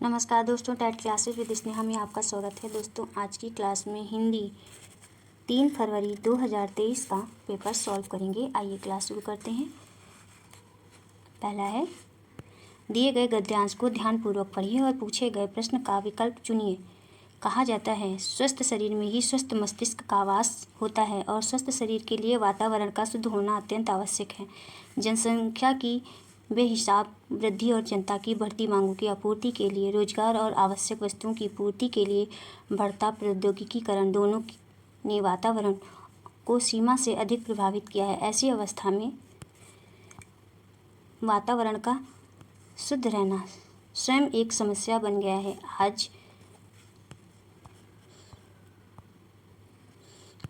नमस्कार दोस्तों, TET classes with Sneha में आपका स्वागत है। दोस्तों, आज की क्लास में हिंदी 3 फरवरी 2023 का पेपर सॉल्व करेंगे। आइए क्लास शुरू करते हैं। पहला है, दिए गए गद्यांश को ध्यानपूर्वक पढ़िए और पूछे गए प्रश्न का विकल्प चुनिए। कहा जाता है, स्वस्थ शरीर में ही स्वस्थ मस्तिष्क का वास होता है और स्वस्थ शरीर के लिए वातावरण का शुद्ध होना अत्यंत आवश्यक है। जनसंख्या की बेहिसाब वृद्धि और जनता की बढ़ती मांगों की आपूर्ति के लिए रोजगार और आवश्यक वस्तुओं की पूर्ति के लिए बढ़ता प्रौद्योगिकीकरण दोनों ने वातावरण को सीमा से अधिक प्रभावित किया है। ऐसी अवस्था में वातावरण का शुद्ध रहना स्वयं एक समस्या बन गया है।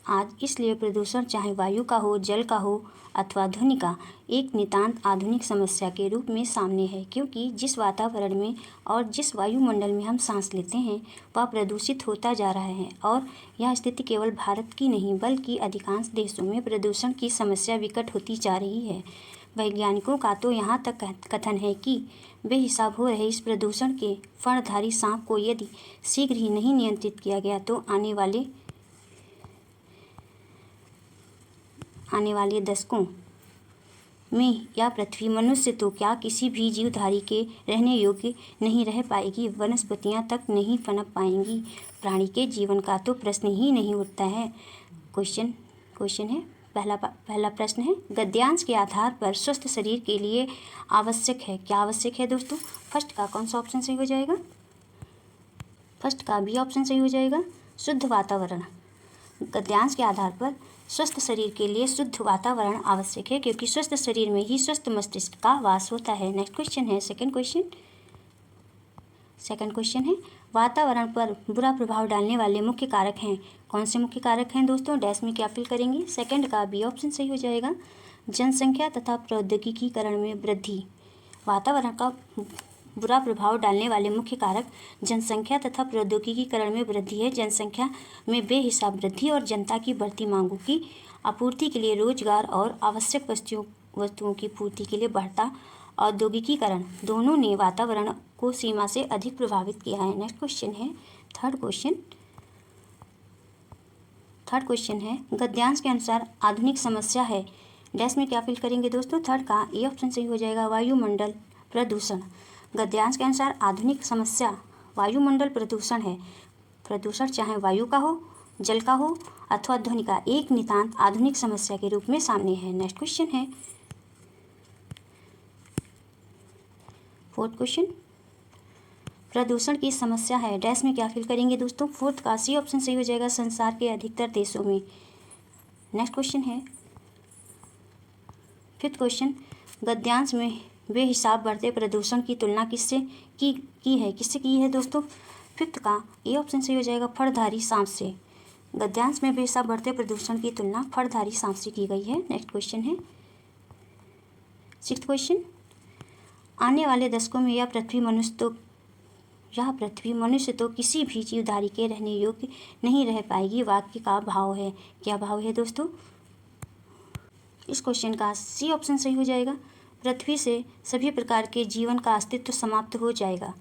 आज इसलिए प्रदूषण चाहे वायु का हो, जल का हो अथवा ध्वनि का, एक नितांत आधुनिक समस्या के रूप में सामने है, क्योंकि जिस वातावरण में और जिस वायुमंडल में हम सांस लेते हैं वह प्रदूषित होता जा रहा है। और यह स्थिति केवल भारत की नहीं बल्कि अधिकांश देशों में प्रदूषण की समस्या विकट होती जा रही है। वैज्ञानिकों का तो यहाँ तक कथन है कि बेहिसाब हो रहे इस प्रदूषण के फणधारी सांप को यदि शीघ्र ही नहीं नियंत्रित किया गया तो आने वाले दशकों में यह पृथ्वी मनुष्य तो क्या किसी भी जीवधारी के रहने योग्य नहीं रह पाएगी। वनस्पतियां तक नहीं पनप पाएंगी। प्राणी के जीवन का तो प्रश्न ही नहीं उठता है। क्वेश्चन है, पहला प्रश्न है, गद्यांश के आधार पर स्वस्थ शरीर के लिए आवश्यक है। क्या आवश्यक है दोस्तों? फर्स्ट का कौन सा ऑप्शन सही हो जाएगा? फर्स्ट का बी ऑप्शन सही हो जाएगा, शुद्ध वातावरण। गद्यांश के आधार पर स्वस्थ शरीर के लिए शुद्ध वातावरण आवश्यक है, क्योंकि स्वस्थ शरीर में ही स्वस्थ मस्तिष्क का वास होता है। नेक्स्ट क्वेश्चन है, सेकंड क्वेश्चन है, वातावरण पर बुरा प्रभाव डालने वाले मुख्य कारक हैं। कौन से मुख्य कारक हैं दोस्तों? डैश में क्या फिल करेंगे? सेकंड का बी ऑप्शन सही हो जाएगा, जनसंख्या तथा प्रौद्योगिकीकरण में वृद्धि। वातावरण का बुरा प्रभाव डालने वाले मुख्य कारक जनसंख्या तथा प्रौद्योगिकीकरण में वृद्धि है। जनसंख्या में बेहिसाब वृद्धि और जनता की बढ़ती मांगों की आपूर्ति के लिए रोजगार और आवश्यक वस्तुओं की पूर्ति के लिए बढ़ता औद्योगिकीकरण दोनों ने वातावरण को सीमा से अधिक प्रभावित किया है। नेक्स्ट क्वेश्चन है, थर्ड क्वेश्चन है, गद्यांश के अनुसार आधुनिक समस्या है। डैश में क्या फिल करेंगे दोस्तों? थर्ड का ए ऑप्शन सही हो जाएगा, वायुमंडल प्रदूषण। गद्यांश के अनुसार आधुनिक समस्या वायुमंडल प्रदूषण है। प्रदूषण चाहे वायु का हो, जल का हो अथवा ध्वनि का, एक नितांत आधुनिक समस्या के रूप में सामने है। नेक्स्ट क्वेश्चन है, फोर्थ क्वेश्चन, प्रदूषण की समस्या है। डैश में क्या फिल करेंगे दोस्तों? फोर्थ का सी ऑप्शन सही हो जाएगा, संसार के अधिकतर देशों में। नेक्स्ट क्वेश्चन है, फिफ्थ क्वेश्चन, गद्यांश में बेहिसाब बढ़ते प्रदूषण की तुलना किससे की है दोस्तों? फिफ्थ का ए ऑप्शन सही हो जाएगा, फणधारी सांप से। गद्यांश में बेहिसाब बढ़ते प्रदूषण की तुलना फणधारी सांप से की गई है। नेक्स्ट क्वेश्चन है, सिक्स्थ क्वेश्चन, आने वाले दशकों में यह पृथ्वी मनुष्य तो किसी भी जीवधारी के रहने योग्य नहीं रह पाएगी। वाक्य का भाव है, क्या भाव है दोस्तों? इस क्वेश्चन का सी ऑप्शन सही हो जाएगा, पृथ्वी से सभी प्रकार के जीवन का अस्तित्व समाप्त हो जाएगा।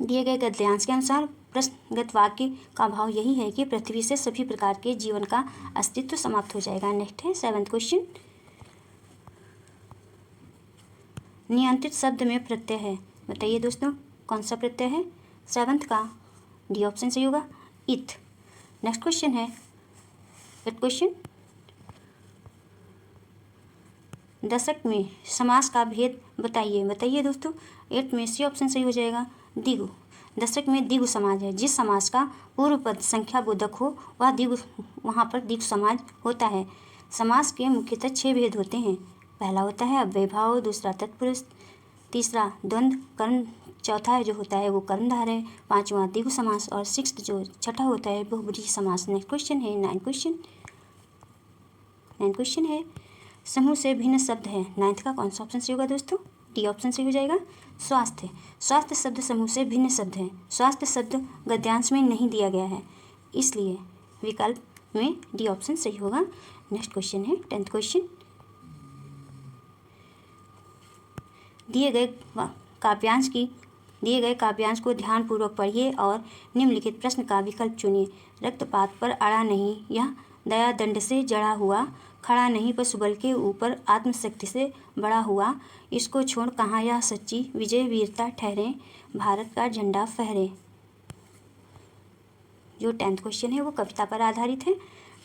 दिए गए गद्यांश के अनुसार प्रश्नगत वाक्य का भाव यही है कि पृथ्वी से सभी प्रकार के जीवन का अस्तित्व समाप्त हो जाएगा। नेक्स्ट है, सेवंथ क्वेश्चन, नियंत्रित शब्द में प्रत्यय है। बताइए दोस्तों, कौन सा प्रत्यय है? सेवंथ का डी ऑप्शन सही होगा, इथ। नेक्स्ट क्वेश्चन है, एट क्वेश्चन, दशक में समास का भेद बताइए दोस्तों। 8 में सी ऑप्शन सही हो जाएगा, द्विगु। दशक में द्विगु समाज है। जिस समास का पूर्व पद संख्या बोधक हो वह द्विगु, वहाँ पर द्विगु समाज होता है। समास के मुख्यतः 6 भेद होते हैं। पहला होता है अव्ययभाव, दूसरा तत्पुरुष, तीसरा द्वंद्व कर्म, चौथा जो होता है वो कर्मधारय है, पांचवा द्विगु समास और सिक्स्थ जो छठा होता है बहुब्रीहि समास। नेक्स्ट क्वेश्चन है, नाइन्थ क्वेश्चन है, समूह से भिन्न शब्द है। नाइन्थ का कौन सा ऑप्शन सही होगा दोस्तों? डी ऑप्शन सही हो जाएगा, स्वास्थ्य शब्द समूह से भिन्न शब्द है। स्वास्थ्य शब्द गद्यांश में नहीं दिया गया है, इसलिए विकल्प में डी ऑप्शन सही होगा। नेक्स्ट क्वेश्चन है, 10th क्वेश्चन, दिए गए काव्यांश की दिए गए काव्यांश को ध्यानपूर्वक पढ़िए और निम्नलिखित प्रश्न का विकल्प चुनिए। रक्तपात पर अड़ा नहीं, यह दया दंड से जड़ा हुआ, खड़ा नहीं पशुबल के ऊपर आत्मशक्ति से बड़ा हुआ, इसको छोड़ कहाँ यह सच्ची विजय वीरता ठहरे, भारत का झंडा फहरे। जो 10th क्वेश्चन है वो कविता पर आधारित है।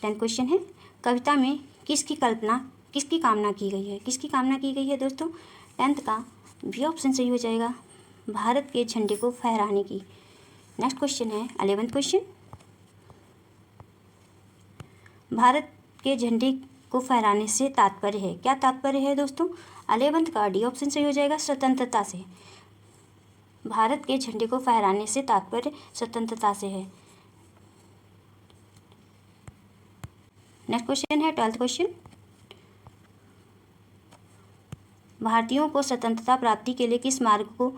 10th क्वेश्चन है, कविता में किसकी कामना की गई है? किसकी कामना की गई है दोस्तों? 10th का बी ऑप्शन सही हो जाएगा, भारत के झंडे को फहराने की। नेक्स्ट क्वेश्चन है 11th क्वेश्चन, भारत के झंडे को फहराने से तात्पर्य है, क्या तात्पर्य है दोस्तों? 11th का डी ऑप्शन सही हो जाएगा, स्वतंत्रता से। भारत के झंडे को फहराने से तात्पर्य स्वतंत्रता से है। नेक्स्ट क्वेश्चन है 12th क्वेश्चन, भारतीयों को स्वतंत्रता प्राप्ति के लिए किस मार्ग को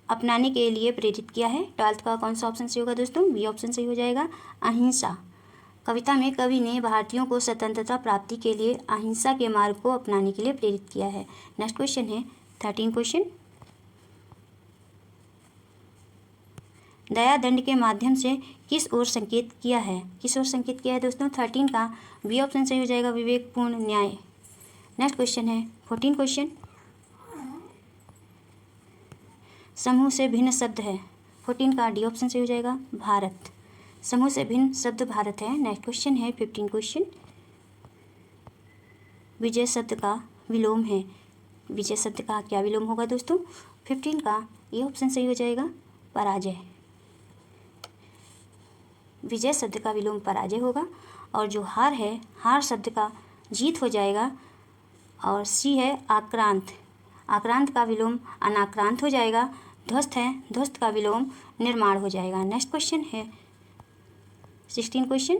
अपनाने के लिए प्रेरित किया है? 12th का कौन सा ऑप्शन सही होगा दोस्तों? बी ऑप्शन सही हो जाएगा, अहिंसा। कविता में कवि ने भारतीयों को स्वतंत्रता प्राप्ति के लिए अहिंसा के मार्ग को अपनाने के लिए प्रेरित किया है। नेक्स्ट क्वेश्चन है 13 क्वेश्चन, दया दंड के माध्यम से किस ओर संकेत किया है? किस ओर संकेत किया है दोस्तों? 13 का बी ऑप्शन सही हो जाएगा, विवेकपूर्ण न्याय। नेक्स्ट क्वेश्चन है 14 क्वेश्चन, समूह से भिन्न शब्द है। 14 का डी ऑप्शन सही हो जाएगा, भारत। समूह से भिन्न शब्द भारत है। नेक्स्ट क्वेश्चन है 15 क्वेश्चन, विजय शब्द का विलोम है। विजय शब्द का क्या विलोम होगा दोस्तों? 15 का ये ऑप्शन सही हो जाएगा, पराजय। विजय शब्द का विलोम पराजय होगा। और जो हार है, हार शब्द का जीत हो जाएगा। और सी है आक्रांत, आक्रांत का विलोम अनाक्रांत हो जाएगा। ध्वस्त है, ध्वस्त का विलोम निर्माण हो जाएगा। नेक्स्ट क्वेश्चन है 16 क्वेश्चन,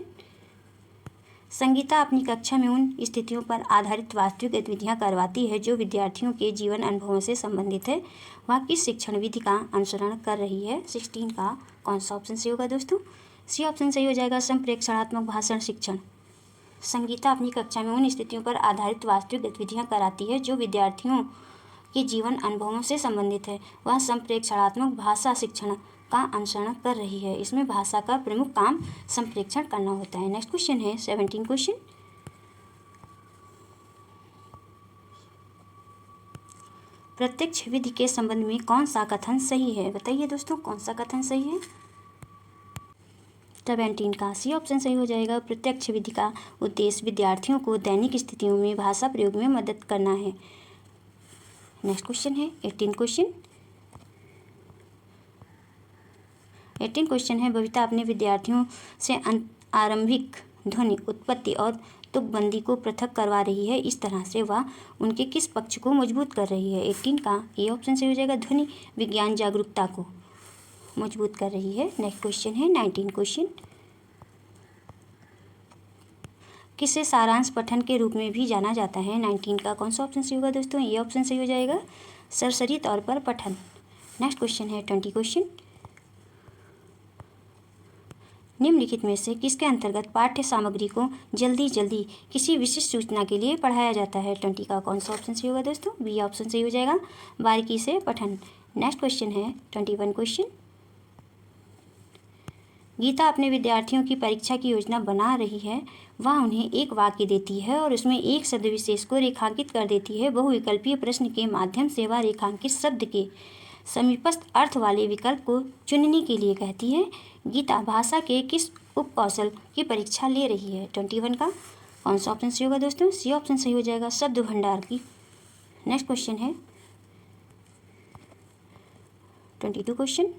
संगीता अपनी कक्षा में उन स्थितियों पर आधारित वास्तविक गतिविधियाँ करवाती है जो विद्यार्थियों के जीवन अनुभवों से संबंधित है। वह किस शिक्षण विधि का अनुसरण कर रही है? 16 का कौन सा ऑप्शन सही होगा दोस्तों? सी ऑप्शन सही हो जाएगा, संप्रेक्षणात्मक भाषण शिक्षण। संगीता अपनी कक्षा में उन स्थितियों पर आधारित वास्तविक गतिविधियाँ कराती है जो विद्यार्थियों के जीवन अनुभवों से संबंधित है। वह संप्रेक्षणात्मक भाषा शिक्षण का अनुसरण कर रही है। इसमें भाषा का प्रमुख काम संप्रेक्षण करना होता है। नेक्स्ट क्वेश्चन है 17 क्वेश्चन, प्रत्यक्ष विधि के संबंध में कौन सा कथन सही है? बताइए दोस्तों, कौन सा कथन सही है? 17 का सी ऑप्शन सही हो जाएगा, प्रत्यक्ष विधि का उद्देश्य विद्यार्थियों को दैनिक स्थितियों में भाषा प्रयोग में मदद करना है। नेक्स्ट क्वेश्चन है 18 क्वेश्चन, 18 क्वेश्चन है, बबीता अपने विद्यार्थियों से आरंभिक ध्वनि उत्पत्ति और तुकबंदी को पृथक करवा रही है। इस तरह से वह उनके किस पक्ष को मजबूत कर रही है? 18 का ए ऑप्शन सही हो जाएगा, ध्वनि विज्ञान जागरूकता को मजबूत कर रही है। नेक्स्ट क्वेश्चन है 19 क्वेश्चन, किसे सारांश पठन के रूप में भी जाना जाता है? 19 का कौन सा ऑप्शन सही होगा दोस्तों? ये ऑप्शन सही हो जाएगा, सरसरी तौर पर पठन। नेक्स्ट क्वेश्चन है 20 क्वेश्चन, निम्नलिखित में से किसके अंतर्गत पाठ्य सामग्री को जल्दी जल्दी किसी विशिष्ट सूचना के लिए पढ़ाया जाता है? 20 का कौन सा ऑप्शन सही होगा दोस्तों? बी ऑप्शन सही हो जाएगा, बारीकी से पठन। नेक्स्ट क्वेश्चन है 21 क्वेश्चन, गीता अपने विद्यार्थियों की परीक्षा की योजना बना रही है। वह उन्हें एक वाक्य देती है और उसमें एक शब्द विशेष को रेखांकित कर देती है। बहुविकल्पीय प्रश्न के माध्यम से वह रेखांकित शब्द के समीपस्थ अर्थ वाले विकल्प को चुनने के लिए कहती है। गीता भाषा के किस उपकौशल की परीक्षा ले रही है? 21 का कौन सा ऑप्शन सही होगा दोस्तों? सी ऑप्शन सही हो जाएगा, शब्द भंडार की। नेक्स्ट क्वेश्चन है 22 क्वेश्चन,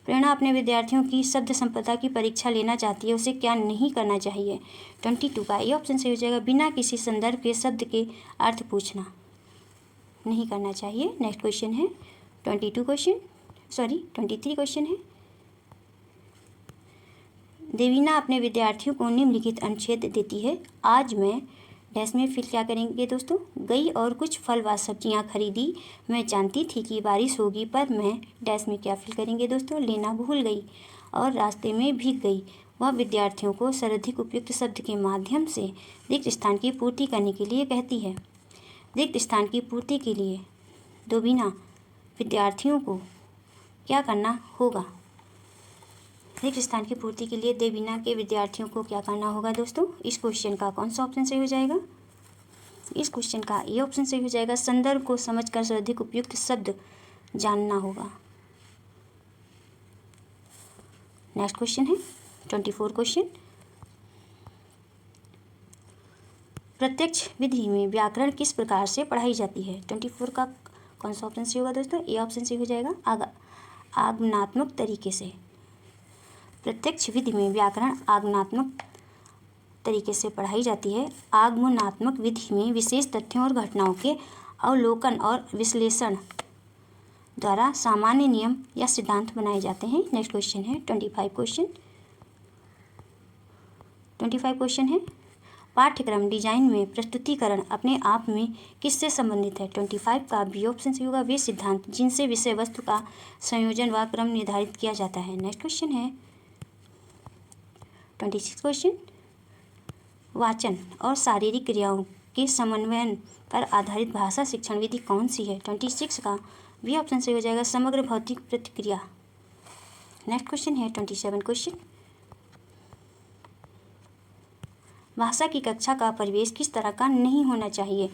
प्रेरणा अपने विद्यार्थियों की शब्द संपदा की परीक्षा लेना चाहती है, उसे क्या नहीं करना चाहिए? 22 का ये ऑप्शन सही हो जाएगा, बिना किसी संदर्भ के शब्द के अर्थ पूछना नहीं करना चाहिए। नेक्स्ट क्वेश्चन है 23 क्वेश्चन है, देवीना अपने विद्यार्थियों को निम्नलिखित अनुच्छेद देती है। आज मैं डैश में फिल क्या करेंगे दोस्तों? गई और कुछ फल व सब्जियां खरीदी। मैं जानती थी कि बारिश होगी पर मैं डैश में क्या फिल करेंगे दोस्तों? लेना भूल गई और रास्ते में भीग गई। वह विद्यार्थियों को सर्वाधिक उपयुक्त शब्द के माध्यम से रिक्त स्थान की पूर्ति करने के लिए कहती है। रिक्त स्थान की पूर्ति के लिए देवीना विद्यार्थियों को क्या करना होगा? रिक्त स्थान की पूर्ति के लिए देवबीना के विद्यार्थियों को क्या करना होगा दोस्तों? इस क्वेश्चन का कौन सा ऑप्शन सही हो जाएगा? इस क्वेश्चन का ये ऑप्शन सही हो जाएगा, संदर्भ को समझकर सर्वाधिक उपयुक्त शब्द जानना होगा। नेक्स्ट क्वेश्चन है 24 क्वेश्चन। प्रत्यक्ष विधि में व्याकरण किस प्रकार से पढ़ाई जाती है? 24 का कौन सा ऑप्शन सही होगा दोस्तों? ये ऑप्शन सही हो जाएगा, आगमनात्मक तरीके से। प्रत्यक्ष विधि में व्याकरण आगमनात्मक तरीके से पढ़ाई जाती है। आगमनात्मक विधि में विशेष तथ्यों और घटनाओं के अवलोकन और विश्लेषण द्वारा सामान्य नियम या सिद्धांत बनाए जाते हैं। नेक्स्ट क्वेश्चन है 25 क्वेश्चन। 25 क्वेश्चन है, पाठ्यक्रम डिजाइन में प्रस्तुतिकरण अपने आप में किससे संबंधित है? 25 का बी ऑप्शन सही होगा, वे सिद्धांत जिनसे विषय वस्तु का संयोजन व क्रम निर्धारित किया जाता है। नेक्स्ट क्वेश्चन है 26 क्वेश्चन, वाचन और शारीरिक क्रियाओं के समन्वयन पर आधारित भाषा शिक्षण विधि कौन सी है? 26 का बी ऑप्शन सही हो जाएगा, समग्र भौतिक प्रतिक्रिया। नेक्स्ट क्वेश्चन है 27 क्वेश्चन, भाषा की कक्षा का परिवेश किस तरह का नहीं होना चाहिए?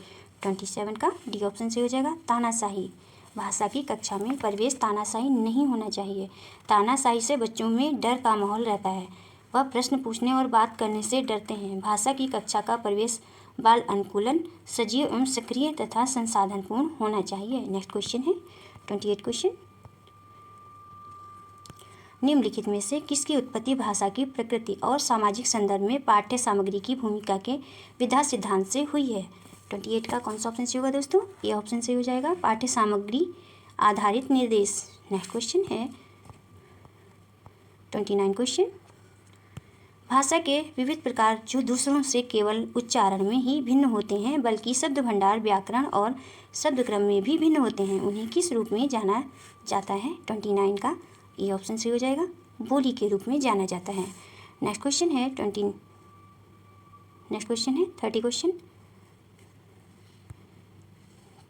27 का डी ऑप्शन सही हो जाएगा, तानाशाही। भाषा की कक्षा में परिवेश तानाशाही नहीं होना चाहिए। तानाशाही से बच्चों में डर का माहौल रहता है, वह प्रश्न पूछने और बात करने से डरते हैं। भाषा की कक्षा का परिवेश बाल अनुकूलन, सजीव एवं सक्रिय तथा संसाधनपूर्ण होना चाहिए। नेक्स्ट क्वेश्चन है 28 क्वेश्चन, निम्नलिखित में से किसकी उत्पत्ति भाषा की प्रकृति और सामाजिक संदर्भ में पाठ्य सामग्री की भूमिका के विधा सिद्धांत से हुई है? 28 का कौन सा ऑप्शन सही होगा दोस्तों? ये ऑप्शन सही हो जाएगा, पाठ्य सामग्री आधारित निर्देश। नेक्स्ट क्वेश्चन है 29 क्वेश्चन, भाषा के विविध प्रकार जो दूसरों से केवल उच्चारण में ही भिन्न होते हैं बल्कि शब्द भंडार, व्याकरण और शब्द क्रम में भी भिन्न होते हैं, उन्हें किस रूप में जाना जाता है? 29 का ये ऑप्शन सही हो जाएगा, बोली के रूप में जाना जाता है। नेक्स्ट क्वेश्चन है 30 क्वेश्चन,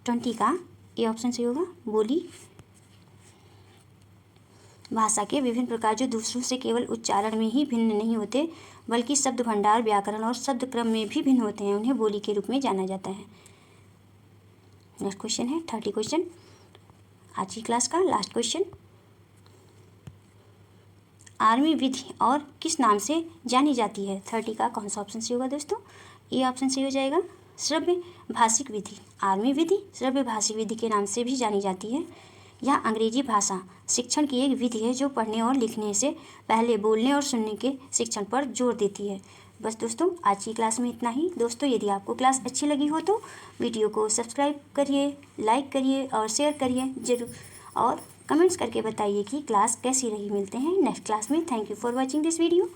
20 का ये ऑप्शन सही होगा, बोली। भाषा के विभिन्न प्रकार जो दूसरों से केवल उच्चारण में ही भिन्न नहीं होते बल्कि शब्द भंडार, व्याकरण और शब्द क्रम में भी भिन्न होते हैं, उन्हें बोली के रूप में जाना जाता है। नेक्स्ट क्वेश्चन है 30 क्वेश्चन, आज की क्लास का लास्ट क्वेश्चन, आर्मी विधि और किस नाम से जानी जाती है? 30 का कौन सा ऑप्शन सही होगा दोस्तों? ये ऑप्शन सही हो जाएगा, श्रव्य भाषिक विधि। आर्मी विधि श्रव्य भाषिक विधि के नाम से भी जानी जाती है। यह अंग्रेजी भाषा शिक्षण की एक विधि है जो पढ़ने और लिखने से पहले बोलने और सुनने के शिक्षण पर जोर देती है। बस दोस्तों, आज की क्लास में इतना ही। दोस्तों, यदि आपको क्लास अच्छी लगी हो तो वीडियो को सब्सक्राइब करिए, लाइक करिए और शेयर करिए जरूर, और कमेंट्स करके बताइए कि क्लास कैसी रही। मिलते हैं नेक्स्ट क्लास में। Thank you for watching this video.